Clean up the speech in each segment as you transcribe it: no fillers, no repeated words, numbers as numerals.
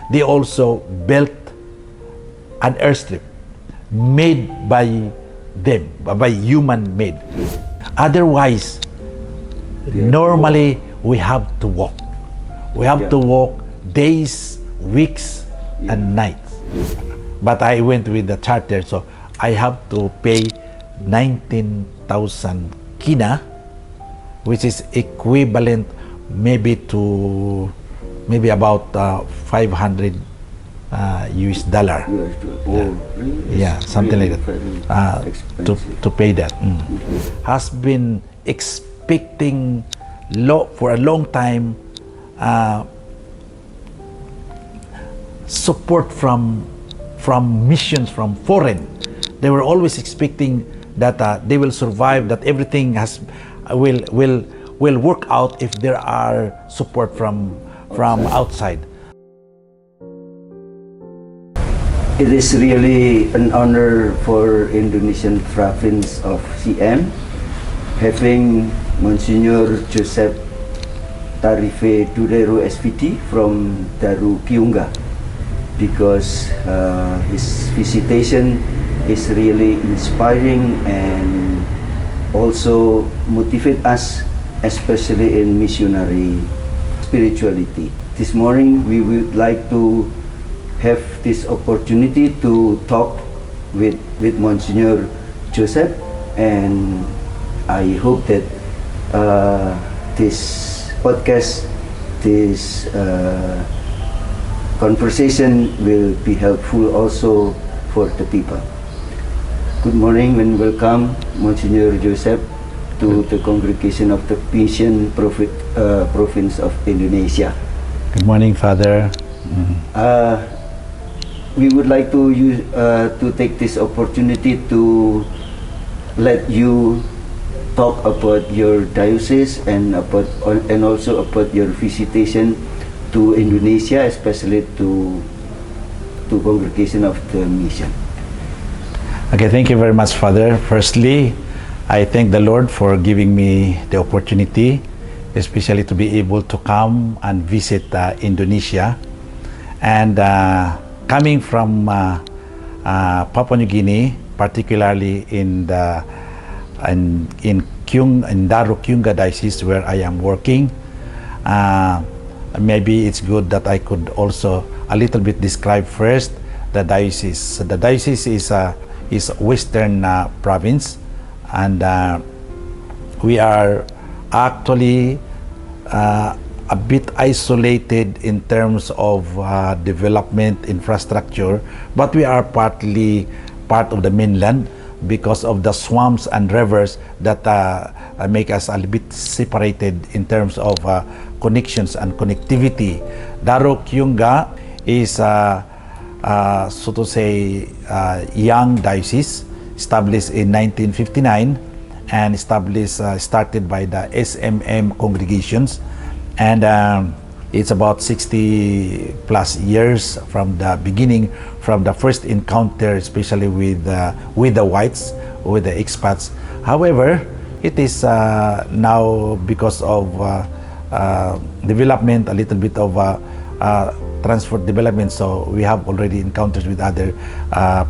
they also built an airstrip made by them, by human made. Otherwise, normally we have to walk. We have to walk days, weeks, and nights. But I went with the charter, so I have to pay 19,000 kina, which is equivalent maybe to about 500 US dollar. Yeah, something like that. To pay that. Has been expecting for a long time support from missions from foreign. They were always expecting that they will survive, that everything will work out if there are support from outside. It is really an honor for Indonesian province of CM having Monsignor Joseph Tarife Durero SVD from Daru Kiunga, because his visitation is really inspiring and also motivate us, especially in missionary spirituality. This morning we would like to have this opportunity to talk with Monsignor Joseph, and I hope that this podcast, this conversation will be helpful also for the people. Good morning and welcome, Monsignor Joseph, to the congregation of the Mission Province of Indonesia. Good morning, Father. We would like to take this opportunity to let you talk about your diocese and also about your visitation to Indonesia, especially to congregation of the mission. Okay, thank you very much, Father. Firstly, I thank the Lord for giving me the opportunity, especially to be able to come and visit Indonesia. And coming from Papua New Guinea, particularly in Daru Kiunga Diocese, where I am working, maybe it's good that I could also a little bit describe first the diocese. The diocese is Western province, and we are actually a bit isolated in terms of development infrastructure, but we are partly part of the mainland because of the swamps and rivers that make us a little bit separated in terms of connections and connectivity. Daru Kiunga is so to say young diocese established in 1959 and started by the SMM congregations, and it's about 60 plus years from the beginning, from the first encounter, especially with the whites, with the expats. However, it is now, because of development, a little bit of transport development, so we have already encounters with other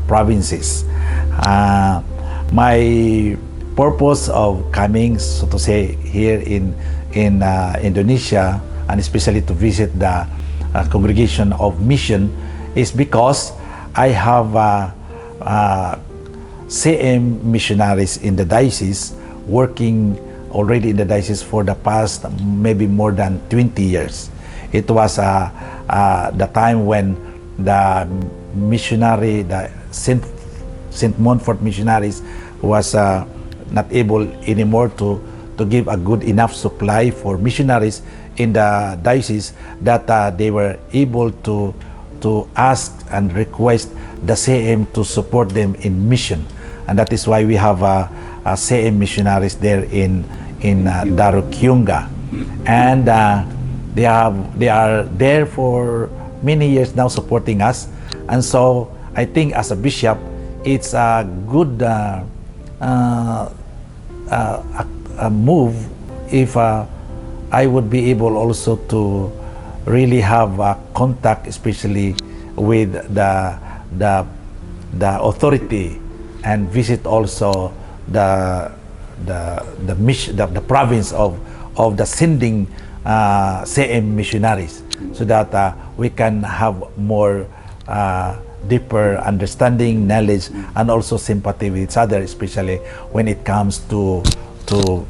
provinces. My purpose of coming, so to say, here in Indonesia, and especially to visit the congregation of mission, is because I have CM missionaries in the diocese working already in the diocese for the past maybe more than 20 years. It was the time when the missionary, the St. Montfort missionaries was not able anymore to give a good enough supply for missionaries in the diocese, that they were able to ask and request the CM to support them in mission, and that is why we have CM missionaries there in Daru Kiunga, and they are there for many years now supporting us. And so I think as a bishop, it's a good a move if I would be able also to really have contact, especially with the authority, and visit also the province of the sending CM missionaries, so that we can have more deeper understanding, knowledge, and also sympathy with each other, especially when it comes to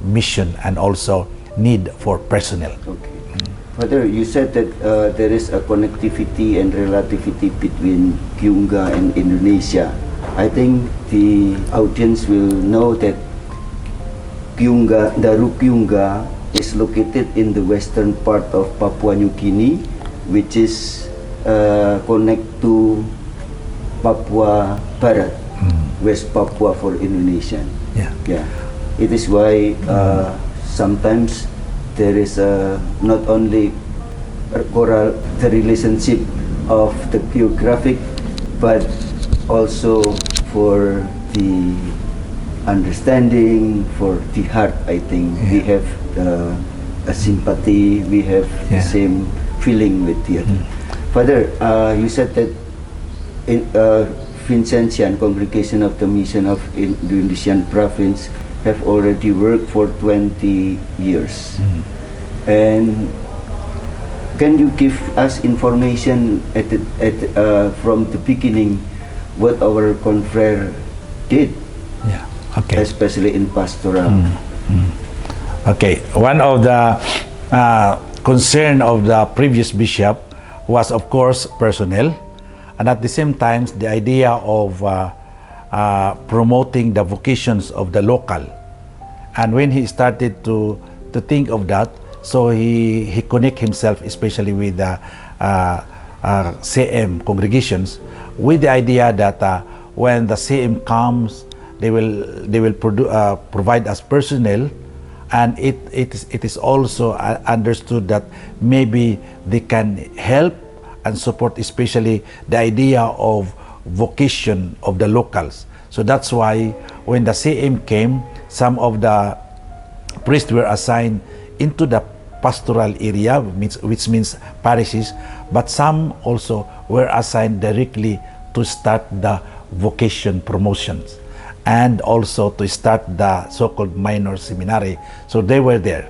mission and also need for personnel. Okay. Father, you said that there is a connectivity and relativity between Kiunga and Indonesia. I think the audience will know that Daru Kiunga is located in the western part of Papua New Guinea, which is connect to Papua Barat, West Papua for Indonesian. Yeah. It is why sometimes there is not only the relationship of the geographic, but also for the understanding, for the heart. I think we have a sympathy, we have the same feeling with the other. Father, you said that in Vincentian Congregation of the Mission of Indonesian Province have already worked for 20 years. And can you give us information from the beginning what our confrere did, especially in pastoral? Okay, one of the concern of the previous bishop was, of course, personnel, and at the same time the idea of promoting the vocations of the local. And when he started to think of that, so he connect himself especially with the CM congregations, with the idea that when the CM comes, they will provide us personnel, and it is also understood that maybe they can help and support especially the idea of vocation of the locals. So that's why when the CM came, some of the priests were assigned into the pastoral area, which means parishes, but some also were assigned directly to start the vocation promotions and also to start the so-called minor seminary. So they were there.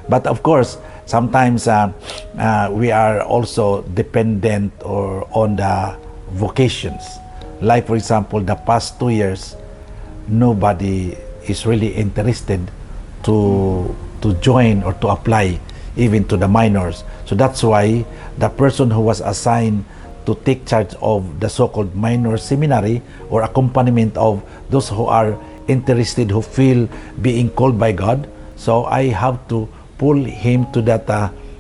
But of course, sometimes we are also dependent on the vocations. Like, for example, the past 2 years, nobody is really interested to join or to apply even to the minors. So that's why the person who was assigned to take charge of the so-called minor seminary or accompaniment of those who are interested, who feel being called by God, so I have to pull him to that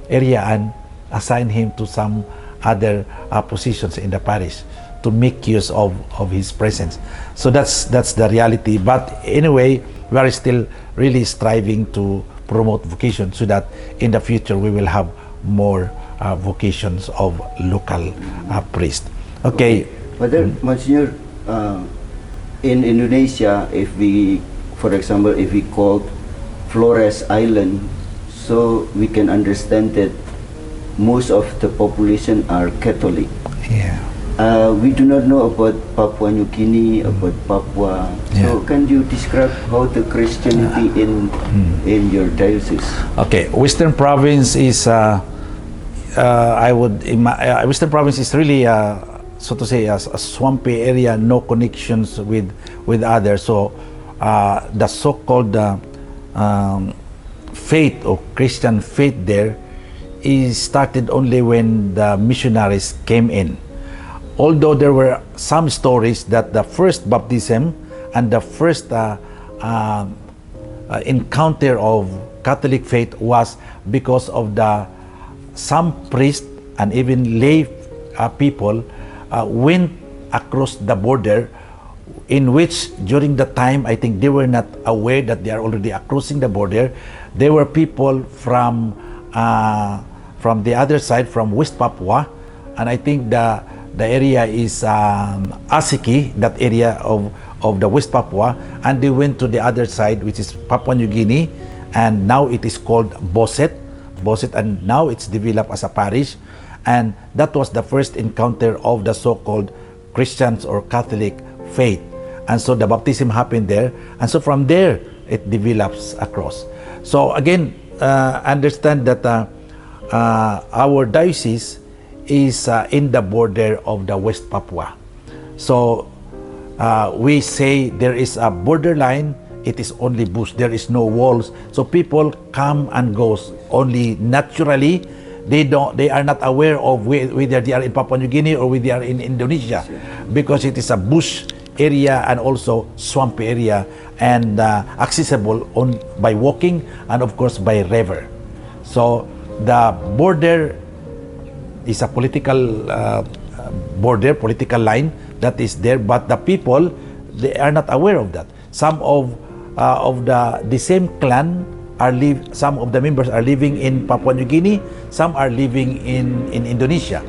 area and assign him to some other positions in the parish to make use of his presence. So that's the reality. But anyway, we are still really striving to promote vocation so that in the future we will have more vocations of local priests. Okay. Father, Monsignor, in Indonesia, if we, for example, if we call Flores Island, so we can understand that most of the population are Catholic. Yeah. We do not know about Papua New Guinea, about Papua. So can you describe how the Christianity in your diocese? Okay, Western Province is Western Province is really so to say a swampy area, no connections with others. So the so-called faith or Christian faith there is started only when the missionaries came in. Although there were some stories that the first baptism and the first encounter of Catholic faith was because of some priests and even lay people went across the border, in which during the time I think they were not aware that they are already crossing the border. There were people from the other side, from West Papua, and I think the area is Asiki, that area of the West Papua, and they went to the other side, which is Papua New Guinea, and now it is called Boset, and now it's developed as a parish. And that was the first encounter of the so-called Christians or Catholic faith. And so the baptism happened there. And so from there, it develops across. So again, understand that our diocese is in the border of the West Papua. So we say there is a borderline. It is only bush. There is no walls. So people come and goes only naturally. They are not aware of whether they are in Papua New Guinea or whether they are in Indonesia, because it is a bush area and also swamp area, and accessible by walking and of course by river. So the border is a political political line that is there, but the people, they are not aware of that. Some of the same clan some of the members are living in Papua New Guinea, some are living in Indonesia.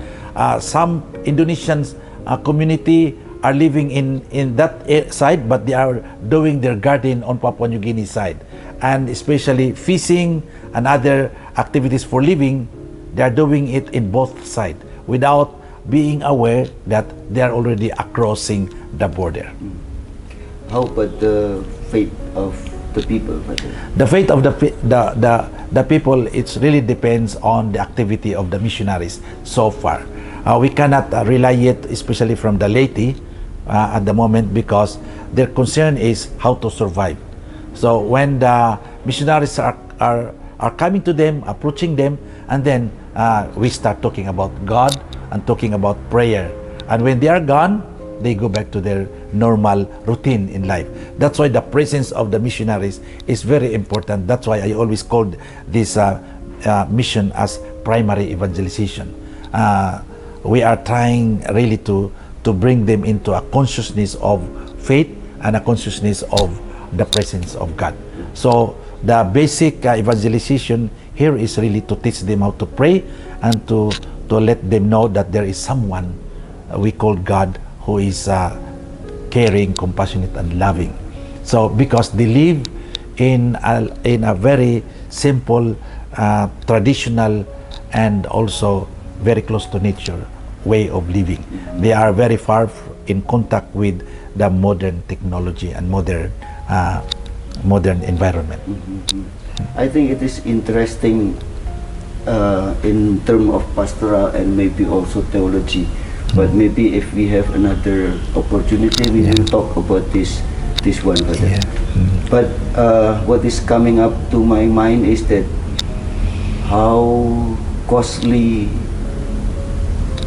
Some Indonesian community are living in that side, but they are doing their garden on Papua New Guinea side. And especially fishing and other activities for living, they are doing it in both sides without being aware that they are already crossing the border. How about the faith of the people? The faith of the people, it really depends on the activity of the missionaries so far. We cannot rely yet, especially from the laity at the moment, because their concern is how to survive. So when the missionaries are coming to them, approaching them, and then we start talking about God and talking about prayer. And when they are gone, they go back to their normal routine in life. That's why the presence of the missionaries is very important. That's why I always called this mission as primary evangelization. We are trying really to bring them into a consciousness of faith and a consciousness of the presence of God. So the basic evangelization here is really to teach them how to pray and to let them know that there is someone we call God, who is caring, compassionate, and loving. So because they live in a very simple, traditional, and also very close to nature way of living. They are very far in contact with the modern technology and modern environment. I think it is interesting in terms of pastoral and maybe also theology. But maybe if we have another opportunity, we will talk about this one. But what is coming up to my mind is that how costly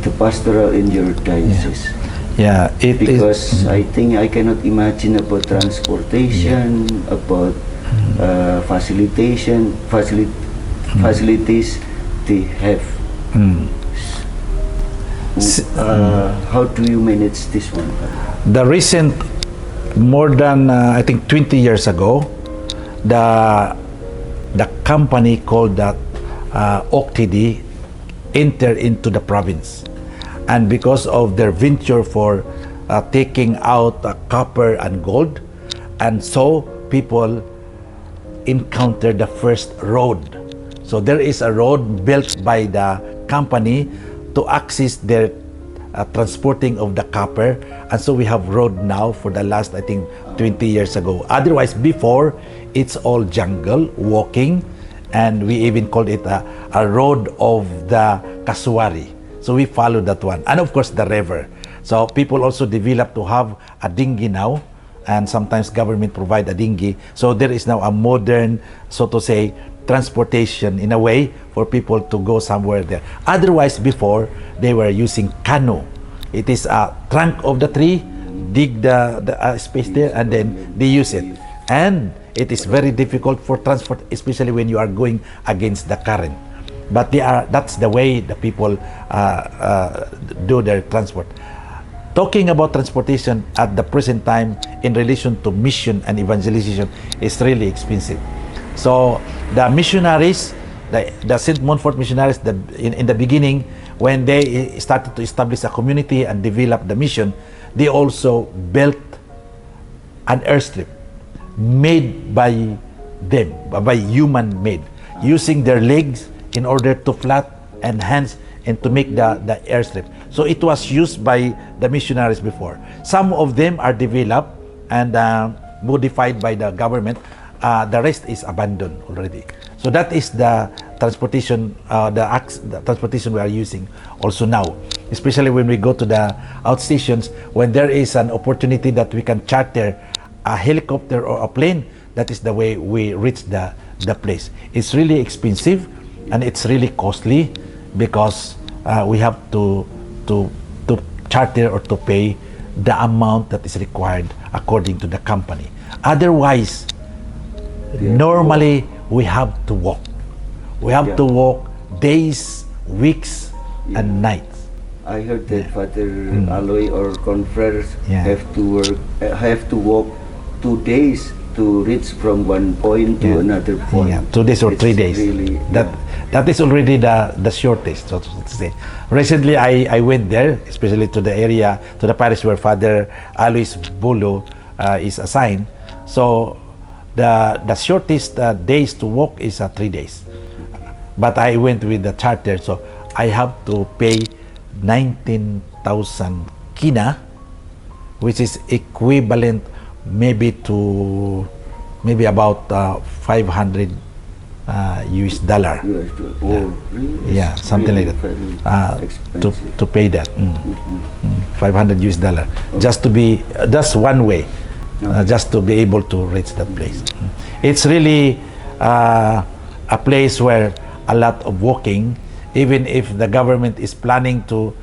the pastoral in your diocese. Because I think I cannot imagine about transportation, about facilities they have. How do you manage this one? The recent, more than I think 20 years ago, the company called that OCTD entered into the province, and because of their venture for taking out copper and gold, and so people encountered the first road. So there is a road built by the company to access their transporting of the copper, and so we have road now for the last, I think, 20 years ago. Otherwise, before, it's all jungle, walking, and we even called it a road of the Kasuari. So we follow that one, and of course the river. So people also develop to have a dinghy now, and sometimes government provide a dinghy. So there is now a modern, so to say, transportation in a way for people to go somewhere there. Otherwise, before, they were using canoe. It is a trunk of the tree, dig the space there, and then they use it. And it is very difficult for transport, especially when you are going against the current. But that's the way the people do their transport. Talking about transportation at the present time in relation to mission and evangelization is really expensive. So the missionaries, the St. Montfort missionaries, in the beginning, when they started to establish a community and develop the mission, they also built an airstrip made by them, by human made, using their legs in order to flat, and hands and to make the airstrip. So it was used by the missionaries before. Some of them are developed and modified by the government. The rest is abandoned already. So that is the transportation, the transportation we are using also now, especially when we go to the outstations, when there is an opportunity that we can charter a helicopter or a plane. That is the way we reach the place. It's really expensive and it's really costly because we have to charter or to pay the amount that is required according to the company. Otherwise, normally we have to walk. We have to walk days, weeks, and nights. I heard that Father Aloy or confreres have to walk 2 days to reach from one point to another point. Yeah, 2 days or 3 days. Really, that is already the shortest, so to say. Recently, I went there, especially to the area, to the parish where Father Alois Bulo is assigned. So the shortest days to walk is 3 days. But I went with the charter, so I have to pay 19,000 kina, which is equivalent maybe about $500 US dollar. Yeah, something like that. To pay that, $500 US dollar, just to be that's one way, just to be able to reach that place. It's really a place where a lot of walking, even if the government is planning to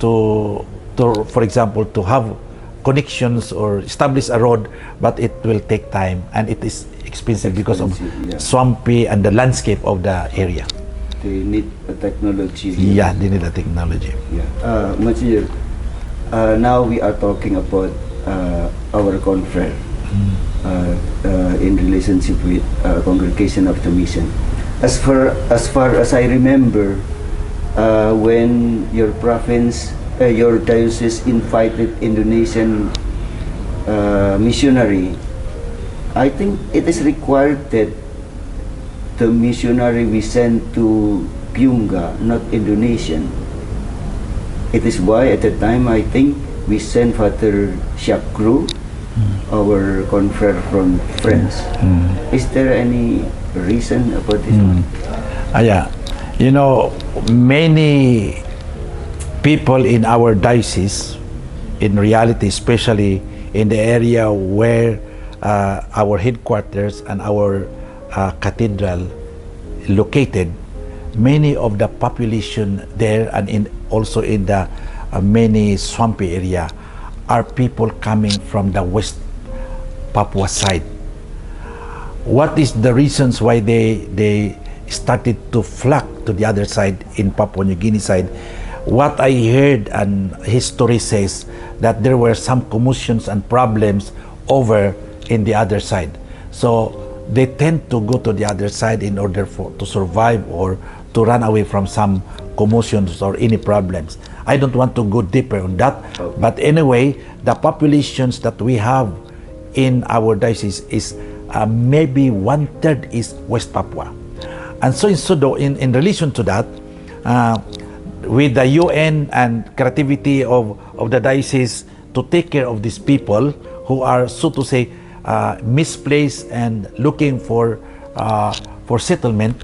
for example, to have connections or establish a road, but it will take time and it is expensive because of swampy and the landscape of the area. They need a technology. Yeah, they need a technology. Yeah. Monsieur, now we are talking about our confrere in relationship with Congregation of the Mission. As far as I remember, when your province, your diocese invited Indonesian missionary, I think it is required that the missionary we send to Kiunga, not Indonesian. It is why at the time I think we sent Father Shakru, our confrere from France. Is there any reason about this one? Yeah, you know, many people in our diocese, in reality, especially in the area where our headquarters and our cathedral located, many of the population there and also in the many swampy area are people coming from the West Papua side. What is the reasons why they started to flock to the other side in Papua New Guinea side? What I heard and history says that there were some commotions and problems over in the other side. So they tend to go to the other side in order to survive or to run away from some commotions or any problems. I don't want to go deeper on that, but anyway, the populations that we have in our diocese is maybe 1/3 is West Papua. And so in relation to that, with the UN and creativity of the diocese to take care of these people who are, so to say, misplaced and looking for settlement,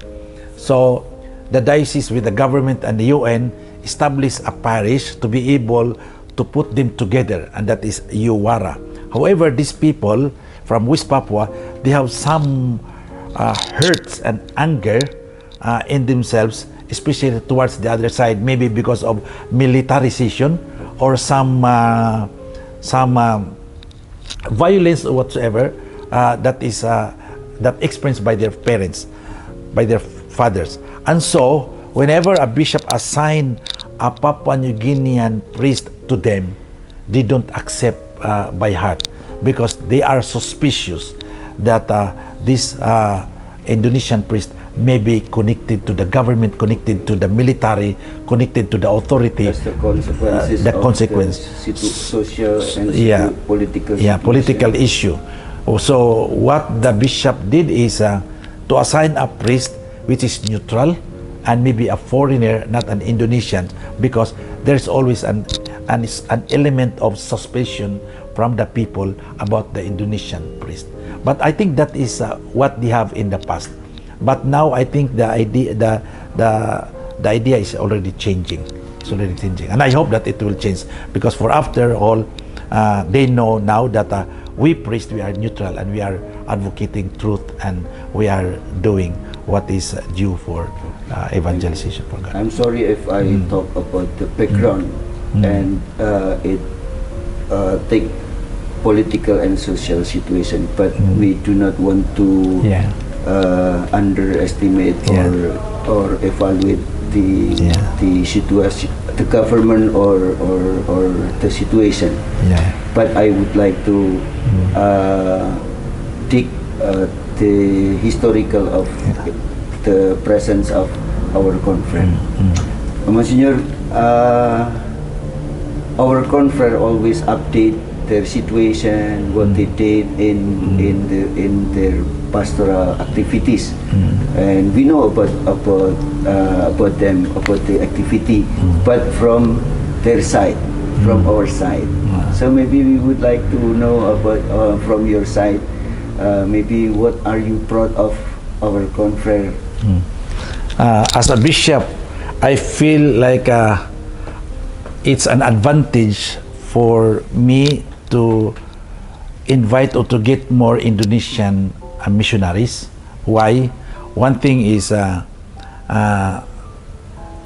so the diocese with the government and the UN established a parish to be able to put them together, and that is Uwara. However, these people from West Papua, they have some hurts and anger in themselves, especially towards the other side, maybe because of militarization or some violence or whatsoever that experienced by their parents, by their fathers. And so, whenever a bishop assign a Papua New Guinean priest to them, they don't accept by heart, because they are suspicious that this Indonesian priest may be connected to the government, connected to the military, connected to the authority. That's the consequences of the social and political issue. So what the bishop did is to assign a priest which is neutral, and maybe a foreigner, not an Indonesian, because there's always an element of suspicion from the people about the Indonesian priest. But I think that is what they have in the past. But now I think the idea is already changing. It's already changing, and I hope that it will change, because for after all, they know now that we priests, we are neutral and we are advocating truth, and we are doing what is due for evangelization for God. I'm sorry if I talk about the background and it take political and social situation, but we do not want to underestimate or evaluate the situation, the government or the situation. But I would like to dig the historical of the presence of our conference. Monsignor, our conference always update their situation, what they did in their pastoral activities, and we know about them, about the activity, but from their side, from our side. So maybe we would like to know about from your side, maybe what are you proud of our conference? As a bishop, I feel like it's an advantage for me to invite or to get more Indonesian missionaries. Why? One thing is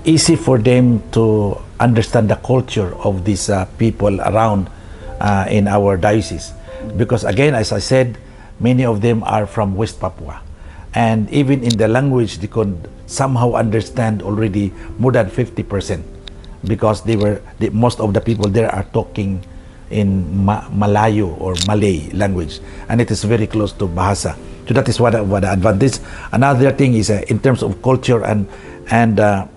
easy for them to understand the culture of these people around in our diocese, because again, as I said, many of them are from West Papua, and even in the language they could somehow understand already more than 50%, because most of the people there are talking in Malayo or Malay language, and it is very close to Bahasa. So that is what the advantage. Another thing is in terms of culture and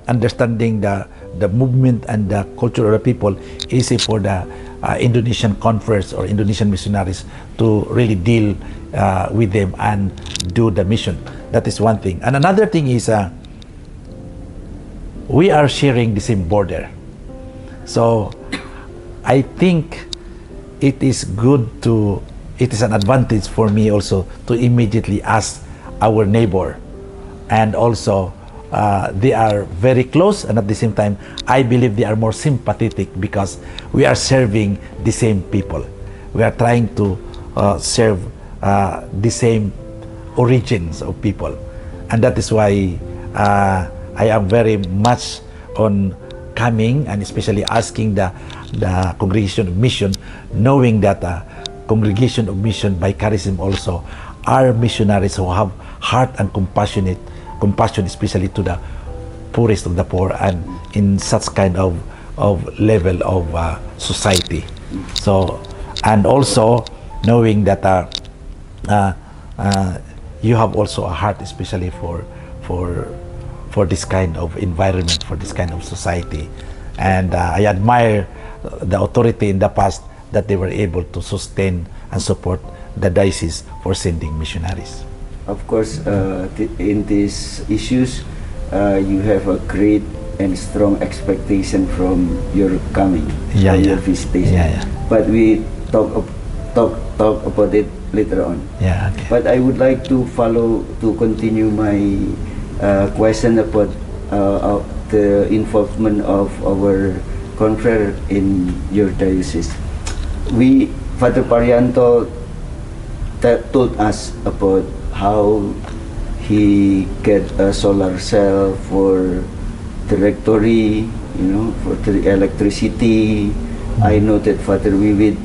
understanding the movement and the culture of the people, easy for the Indonesian converts or Indonesian missionaries to really deal with them and do the mission. That is one thing. And another thing is we are sharing the same border. So I think it is an advantage for me also to immediately ask our neighbor, and also they are very close, and at the same time I believe they are more sympathetic, because we are serving the same people. We are trying to serve the same origins of people, and that is why I am very much on coming and especially asking the Congregation of Mission, knowing that Congregation of Mission by charism also are missionaries who have heart and compassion, especially to the poorest of the poor and in such kind of level of society. So, and also knowing that you have also a heart especially for this kind of environment, for this kind of society. And I admire the authority in the past that they were able to sustain and support the diocese for sending missionaries. Of course, in these issues, you have a great and strong expectation from your coming, from your visitation. But we talk about it later on. Okay. But I would like to continue my question about the involvement of our conference in your diocese. Father Parianto told us about how he get a solar cell for the rectory, for the electricity. I know that Father Wiwit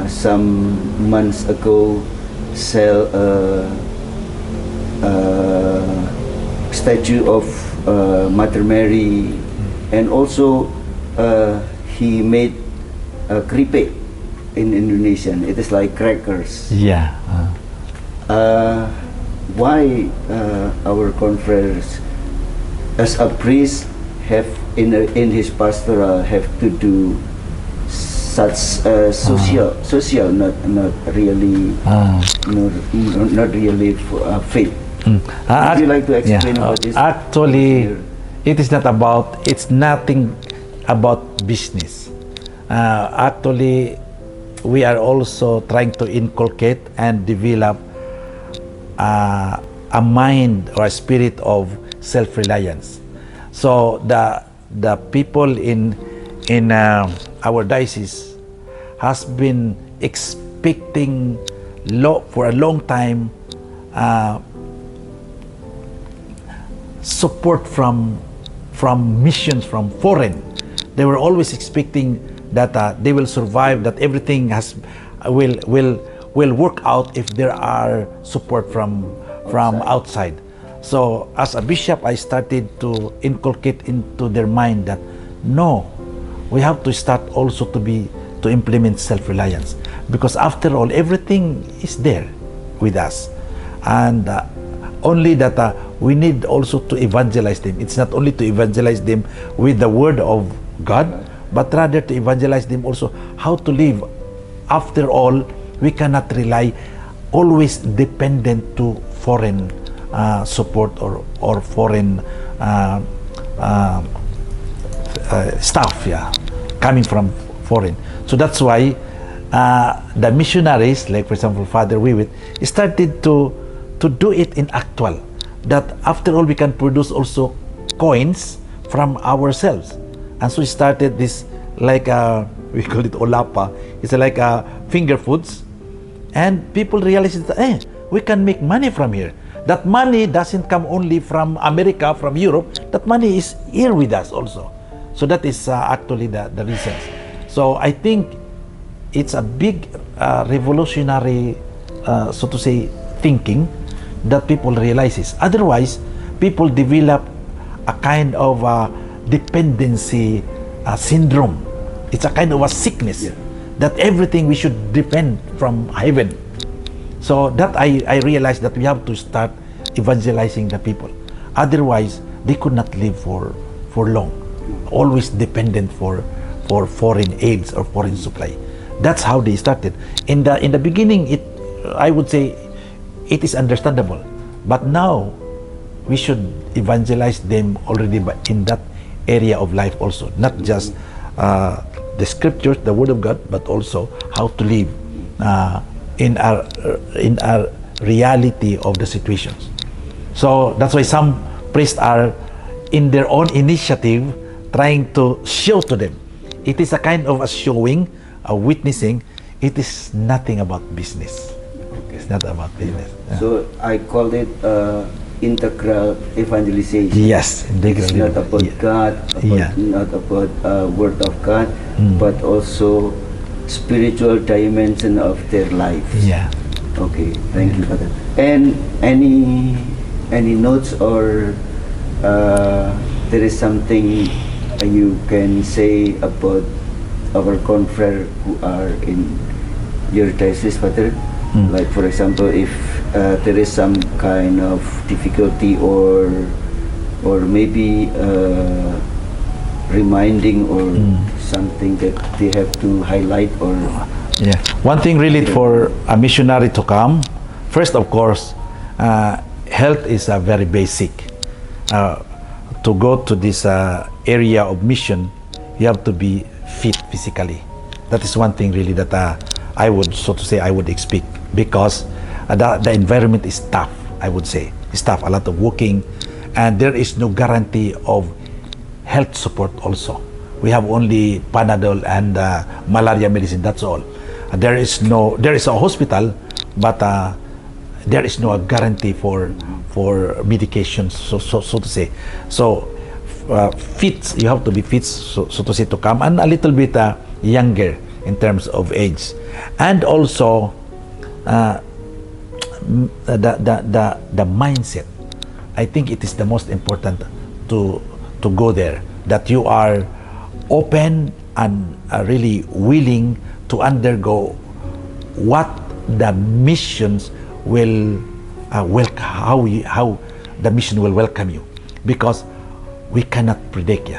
some months ago sell a statue of Mother Mary, and also he made a kripe in Indonesian. It is like crackers. Why our conference, as a priest, have in his pastoral have to do such social, not really, not really faith Would you like to explain about this? Actually, it's nothing about business. Actually, we are also trying to inculcate and develop a mind or a spirit of self-reliance. So the people in our diocese has been expecting for a long time support from missions from foreign. They were always expecting that they will survive, that everything will work out if there are support from outside. So as a bishop, I started to inculcate into their mind that no, we have to start also to implement self-reliance, because after all, everything is there with us, and only that we need also to evangelize them. It's not only to evangelize them with the word of God, but rather to evangelize them also how to live. After all, we cannot rely always dependent to foreign support or foreign stuff, coming from foreign. So that's why the missionaries, like for example Father Wiwit, started to do it in actual, that after all we can produce also coins from ourselves. And so we started this, like we call it olapa. It's like finger foods, and people realized that we can make money from here. That money doesn't come only from America, from Europe. That money is here with us also. So that is actually the reasons. So I think it's a big revolutionary, so to say, thinking that people realizes. Otherwise, people develop a kind of dependency syndrome. It's a kind of a sickness, that everything we should depend from heaven. So that I realized that we have to start evangelizing the people. Otherwise, they could not live for long, always dependent for foreign aids or foreign supply. That's how they started. In the beginning, I would say it is understandable, but now we should evangelize them already in that area of life also, not just the scriptures, the word of God, but also how to live in our reality of the situations. So that's why some priests are in their own initiative trying to show to them. It is a kind of a showing, a witnessing. It is nothing about business. It's not about business. So I call it integral evangelization. Yes, it's not about God, not about word of God, but also spiritual dimension of their lives. Yeah. Okay, thank you for that. And any notes, or there is something you can say about our confrere who are in your diocese, Father? Like for example, if there is some kind of difficulty or maybe reminding or something that they have to highlight, or one thing really for a missionary to come, first of course, health is a very basic. To go to this area of mission, you have to be fit physically. That is one thing really that I would, so to say, I would expect, because the environment is tough. I would say it's tough, a lot of walking, and there is no guarantee of health support also. We have only Panadol and malaria medicine, that's all. There is a hospital, but there is no guarantee for medications, so to say. So fit, you have to be fit, so to say, to come, and a little bit younger in terms of age, and also the mindset. I think it is the most important to go there, that you are open and really willing to undergo what the missions will how the mission will welcome you, because we cannot predict.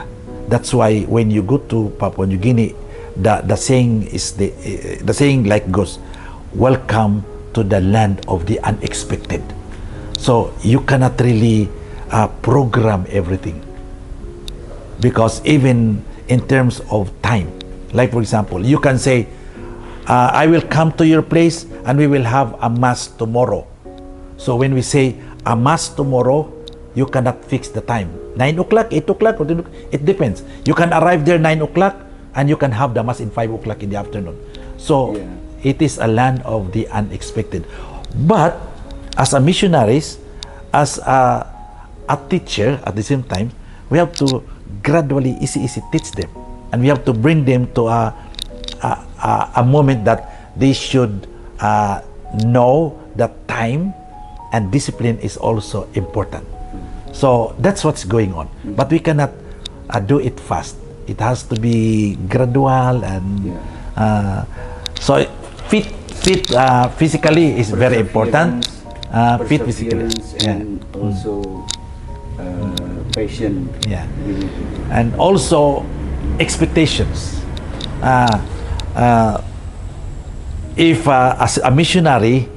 That's why when you go to Papua New Guinea, the saying is the saying like goes, welcome to the land of the unexpected. So you cannot really program everything, because even in terms of time, like for example, you can say, I will come to your place and we will have a mass tomorrow. So when we say a mass tomorrow, you cannot fix the time. 9 o'clock, 8 o'clock, or 10 o'clock, it depends. You can arrive there 9 o'clock and you can have the mass in 5 o'clock in the afternoon. So it is a land of the unexpected. But as a missionaries, as a teacher at the same time, we have to gradually, easy teach them. And we have to bring them to a moment that they should know that time and discipline is also important. So that's what's going on. But we cannot do it fast. It has to be gradual, and so physically is very important. Fit physically, and also patient. Yeah, and also expectations. If as a missionary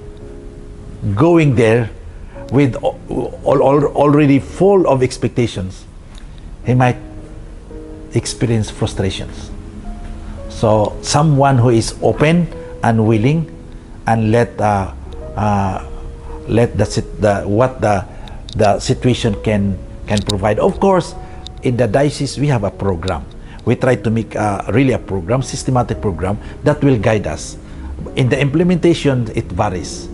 going there with already full of expectations, he might experience frustrations. So someone who is open and willing, and let the situation can provide. Of course, in the diocese we have a program. We try to make really a program, systematic program that will guide us. In the implementation, it varies.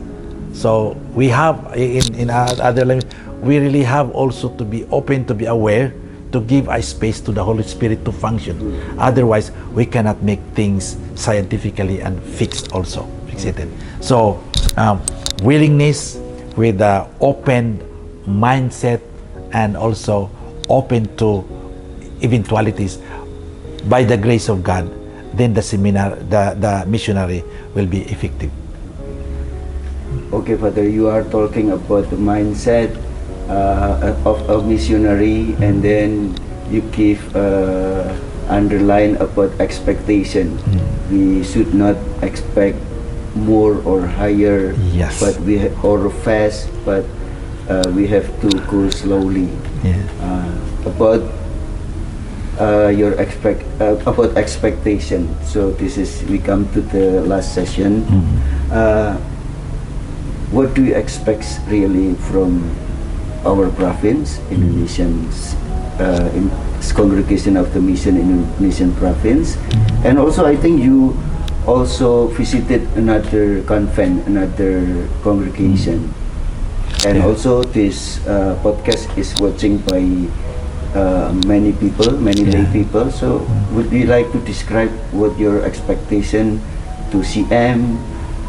So we have in other language, we really have also to be open, to be aware, to give a space to the Holy Spirit to function. Otherwise, we cannot make things scientifically and fixated. So willingness with the open mindset, and also open to eventualities, by the grace of God, then the missionary will be effective. Okay, Father, you are talking about the mindset of a missionary, and then you give underline about expectation. We should not expect more or higher, but or fast, but we have to go slowly. About your about expectation. So this is, we come to the last session. What do you expect really from our province, Indonesians, in congregation of the mission in Indonesian province? And also, I think you also visited another convent, another congregation, and also this podcast is watching by many people, many lay people. So would you like to describe what your expectation to CM,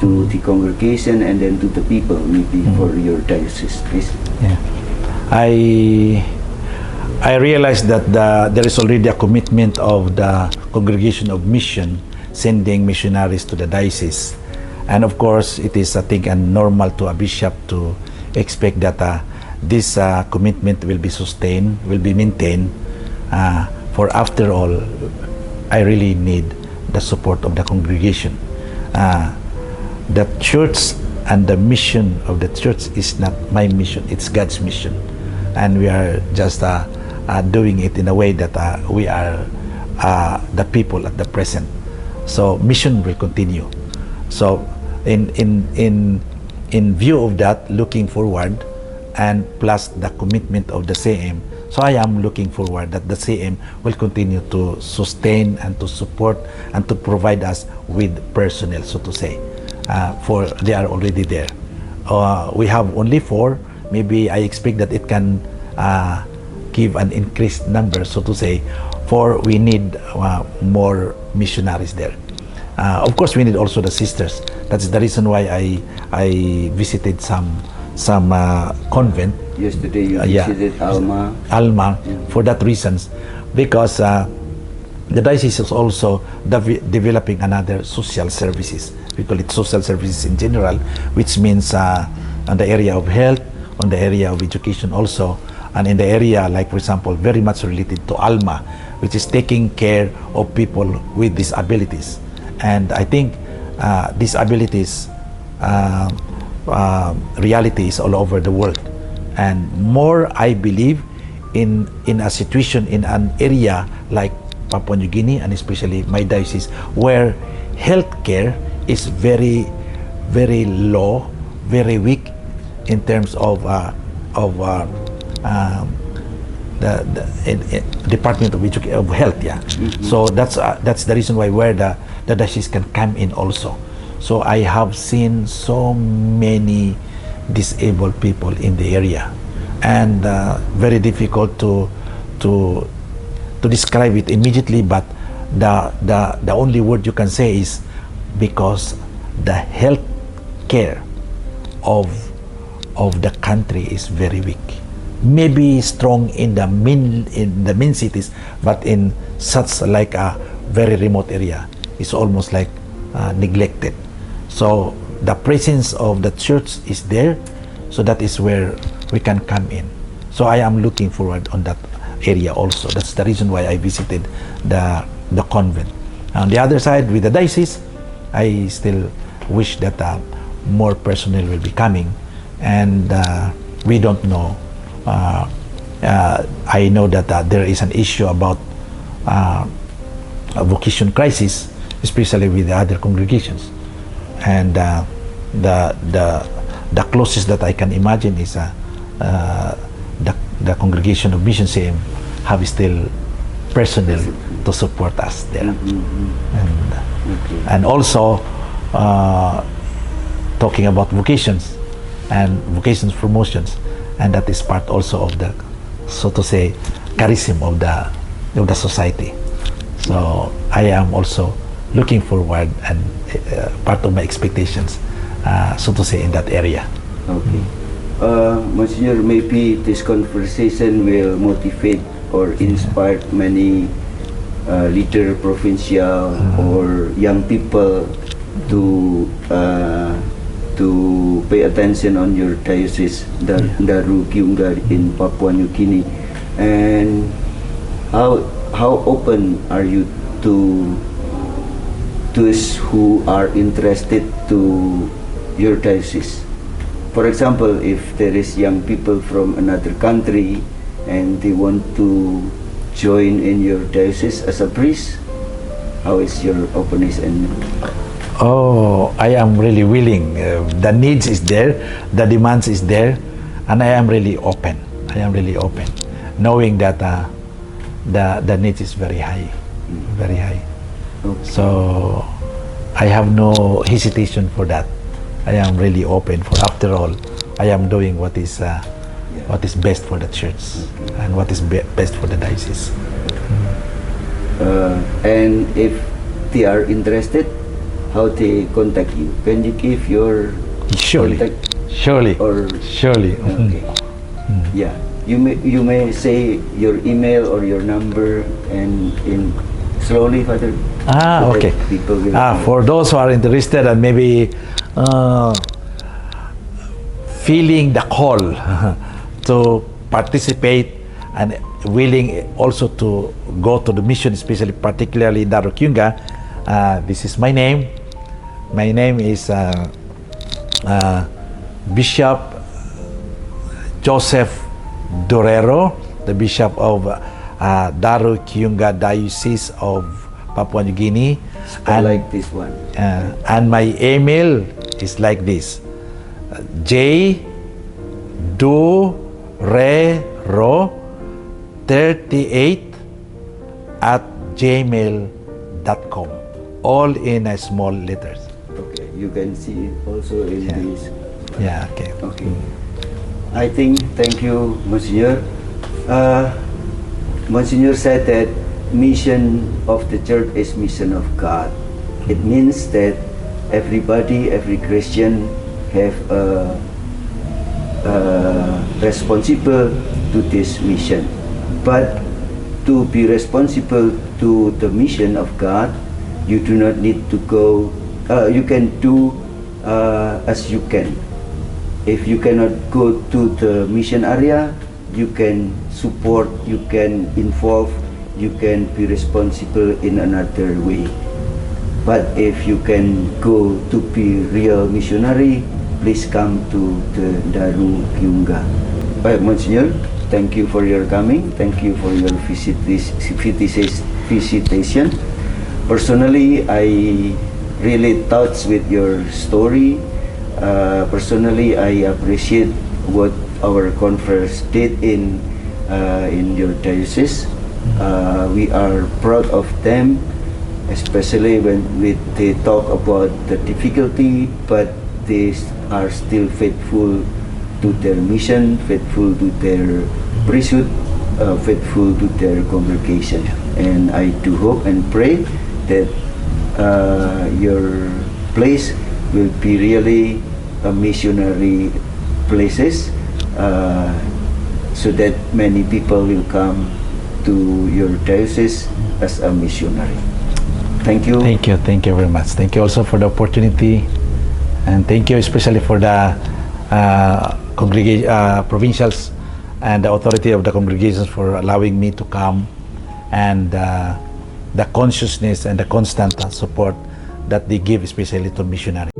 to the congregation, and then to the people, maybe for your diocese, please? I realized that there is already a commitment of the Congregation of Mission sending missionaries to the diocese, and of course it is, I think, normal to a bishop to expect that this commitment will be sustained, will be maintained, for after all, I really need the support of the congregation. The church and the mission of the church is not my mission, it's God's mission, and we are just doing it in a way that we are the people at the present. So mission will continue. So in view of that, looking forward, and plus the commitment of the CM, so I am looking forward that the CM will continue to sustain and to support and to provide us with personnel, so to say, for they are already there. We have only 4. Maybe I expect that it can give an increased number, so to say, for we need more missionaries there. Of course, we need also the sisters. That's the reason why I visited some convent. Yesterday you visited Alma, for that reasons, because the diocese is also developing another social services. We call it social services in general, which means on the area of health, on the area of education also, and in the area, like for example, very much related to Alma, which is taking care of people with disabilities. And I think disabilities reality is all over the world. And more, I believe, in a situation, in an area like Papua New Guinea, and especially my diocese, where healthcare is very, very low, very weak in terms of the Department of Health. Yeah. So that's the reason why where the diocese can come in also. So I have seen so many disabled people in the area, and very difficult to describe it immediately, but the only word you can say is because the health care of the country is very weak. Maybe strong in the main cities, but in such like a very remote area, it's almost like neglected. So the presence of the church is there, so that is where we can come in. So I am looking forward on that area also. That's the reason why I visited the convent. On the other side, with the diocese, I still wish that more personnel will be coming, and we don't know. I know that there is an issue about a vocation crisis, especially with the other congregations, and the closest that I can imagine is the congregation of Mission CM have still personnel to support us there. And also talking about vocations and vocations promotions, and that is part also of the, so to say, charism of the society. So I am also looking forward, and part of my expectations, so to say, in that area. Okay. Monsignor, maybe this conversation will motivate or inspire many leader provincial or young people to pay attention on your diocese, Daru Kiunga in Papua New Guinea. And how open are you to those who are interested to your diocese? For example, if there is young people from another country and they want to join in your diocese as a priest, how is your openness? And Oh, I am really willing. The needs is there, the demands is there, and I am really open. I am really open, knowing that the needs is very high, very high. Okay. So I have no hesitation for that. I am really open. For after all, I am doing what is best for the church, and what is best for the diocese. And if they are interested, how they contact you? Can you give your Surely, contact? surely, Or surely. okay. Yeah, you may say your email or your number, and in slowly, Father. So Okay. that people will For those who are interested and maybe feeling the call to participate and willing also to go to the mission, especially particularly Daru Kiunga, this is my name. My name is Bishop Joseph Durero, the Bishop of Daru Kiunga Diocese of Papua New Guinea. and like this one. And my email is like this: jdurero38@gmail.com, all in small letters. Okay, you can see it also in this. Yeah, okay. Okay. I think, thank you, Monsignor. Monsignor said that mission of the church is mission of God. It means that everybody, every Christian have responsible to this mission. But to be responsible to the mission of God, you do not need to go, you can do as you can. If you cannot go to the mission area, you can support, you can involve, you can be responsible in another way. But if you can go to be real missionary, please come to the Daru Kiunga. Monsignor, thank you for your coming. Thank you for your visitation. Personally, I really touched with your story. Personally, I appreciate what our conference did in your diocese. We are proud of them, especially when they talk about the difficulty, but they are still faithful to their mission, faithful to their priesthood, faithful to their congregation. And I do hope and pray that your place will be really a missionary places, so that many people will come to your diocese as a missionary. Thank you. Thank you very much. Thank you also for the opportunity, and thank you especially for the provincials and the authority of the congregations for allowing me to come, and the consciousness and the constant support that they give, especially to missionaries.